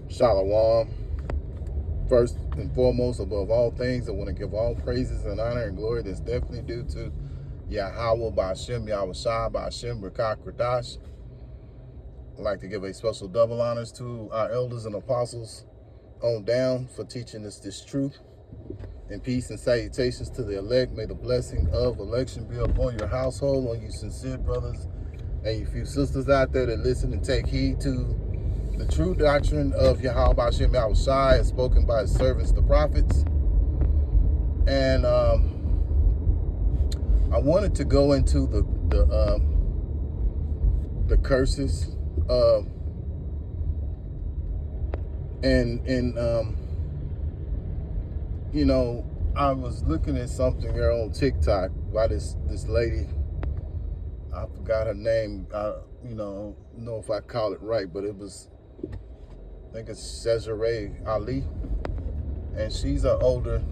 Shalom. First and foremost, above all things, I want to give all praises and honor and glory that's definitely due to Yahweh Ba'Shem, Yahweh Shai Ba'Shem, B'Kah Kradash. I'd like to give a special double honors to our elders and apostles on down for teaching us this truth. And peace and salutations to the elect. May the blessing of election be upon your household, on you sincere brothers and you few sisters out there that listen and take heed to the true doctrine of Yahweh Ba'Shem Yahweh Shai as spoken by his servants, the prophets. And I wanted to go into the curses, you know, I was looking at something there on TikTok by this lady. I forgot her name. I don't know if I call it right, but it was, I think it's Cesare Ali, and she's an older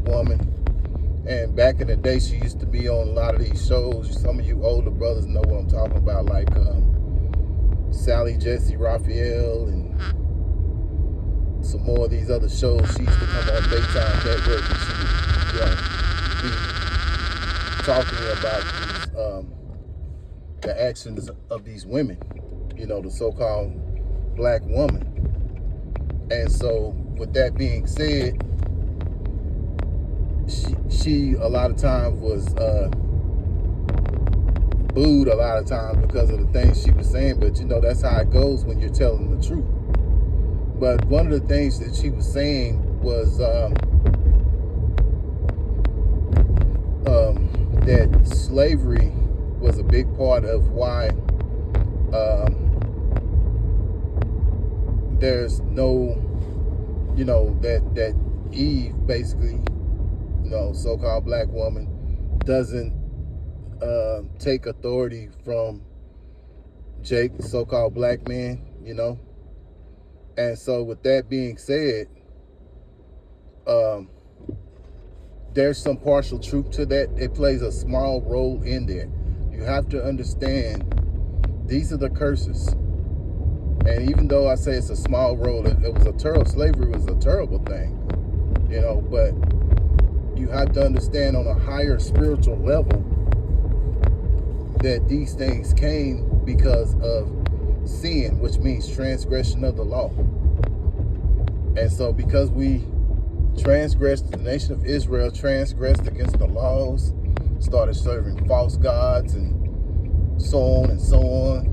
woman. And back in the day, she used to be on a lot of these shows. Some of you older brothers know what I'm talking about, like Sally Jesse Raphael and some more of these other shows. She used to come on Daytime Network, and she would be talking about these, the actions of these women, the so-called black woman. And so with that being said, she a lot of times was booed a lot of times because of the things she was saying. But that's how it goes when you're telling the truth. But one of the things that she was saying was that slavery was a big part of why there's no, that Eve basically, so-called black woman, doesn't take authority from Jake, the so-called black man, And so with that being said, there's some partial truth to that. It plays a small role in there. You have to understand, these are the curses. And even though I say it's a small role, it was a terrible, slavery was a terrible thing, but you have to understand on a higher spiritual level that these things came because of sin, which means transgression of the law. And so because we transgressed, the nation of Israel transgressed against the laws, started serving false gods and so on and so on.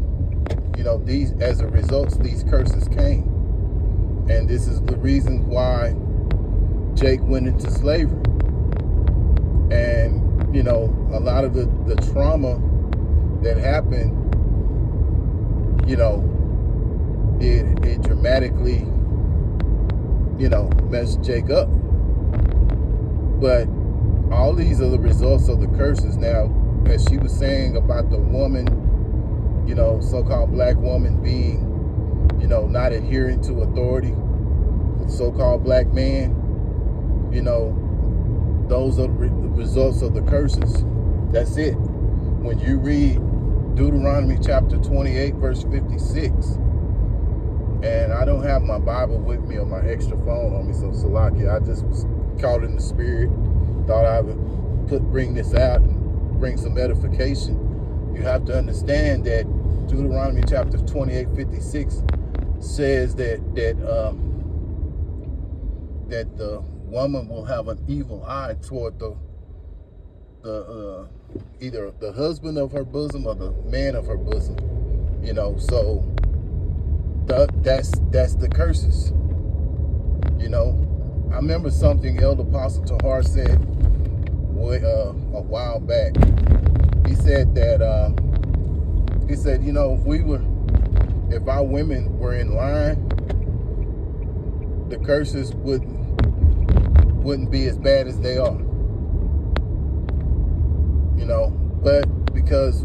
These, as a result, these curses came. And this is the reason why Jake went into slavery. And, a lot of the trauma that happened, it dramatically, messed Jake up. But all these are the results of the curses. Now, as she was saying about the woman, so-called black woman being, not adhering to authority, the so-called black man, those are the results of the curses. That's it. When you read Deuteronomy chapter 28, verse 56, and I don't have my Bible with me or my extra phone on me, so Salakia, I just was caught in the spirit, thought I would bring this out and bring some edification. You have to understand that Deuteronomy chapter 28, 56 says that the woman will have an evil eye toward the either the husband of her bosom or the man of her bosom. So that's the curses. I remember something Elder Apostle Tahar said a while back. He said that if our women were in line, the curses wouldn't be as bad as they are. But because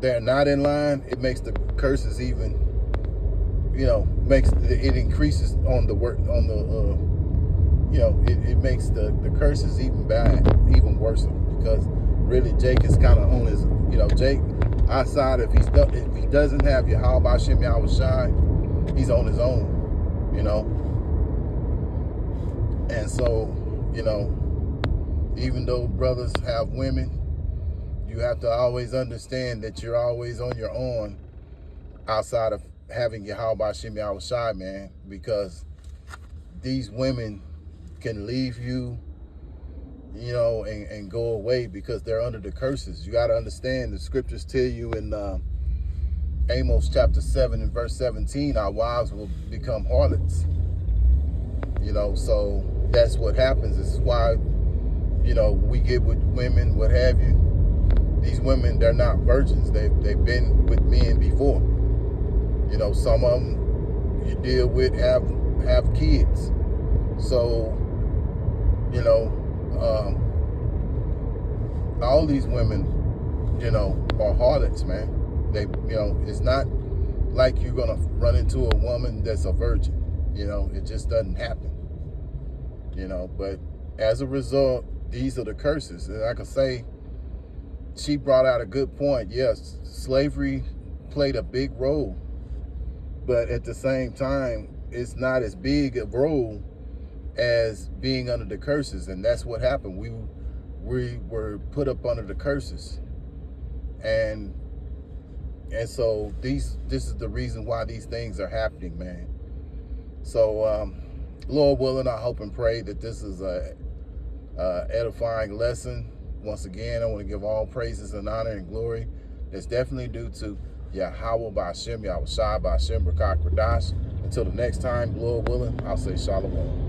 they're not in line, it makes the curses even, it increases on the work, on the, it makes the curses even bad, even worse, because really Jake is kind of on his, Jake outside, if he doesn't have Yahweh Bashem Yahweh Shai, he's on his own, and so, even though brothers have women, you have to always understand that you're always on your own outside of having Yahweh Bashem Yahweh Shai, man, because these women can leave you, and go away because they're under the curses. You got to understand, the scriptures tell you in Amos chapter 7 and verse 17, our wives will become harlots. So that's what happens. This is why, we get with women, what have you. These women, they're not virgins. They've been with men before. Some of them you deal with have kids. So, all these women, are harlots, man. They, it's not like you're gonna run into a woman that's a virgin. It just doesn't happen. But as a result, these are the curses. And like I say, she brought out a good point. Yes, slavery played a big role, but at the same time, it's not as big a role as being under the curses. And that's what happened. We were put up under the curses, and so this is the reason why these things are happening, man. So Lord willing, I hope and pray that this is a edifying lesson. Once again, I want to give all praises and honor and glory that's definitely due to Yahweh Bashem Yahweh Shai Bashem B'Kah Kradash. Until the next time, Lord willing, I'll say shalom.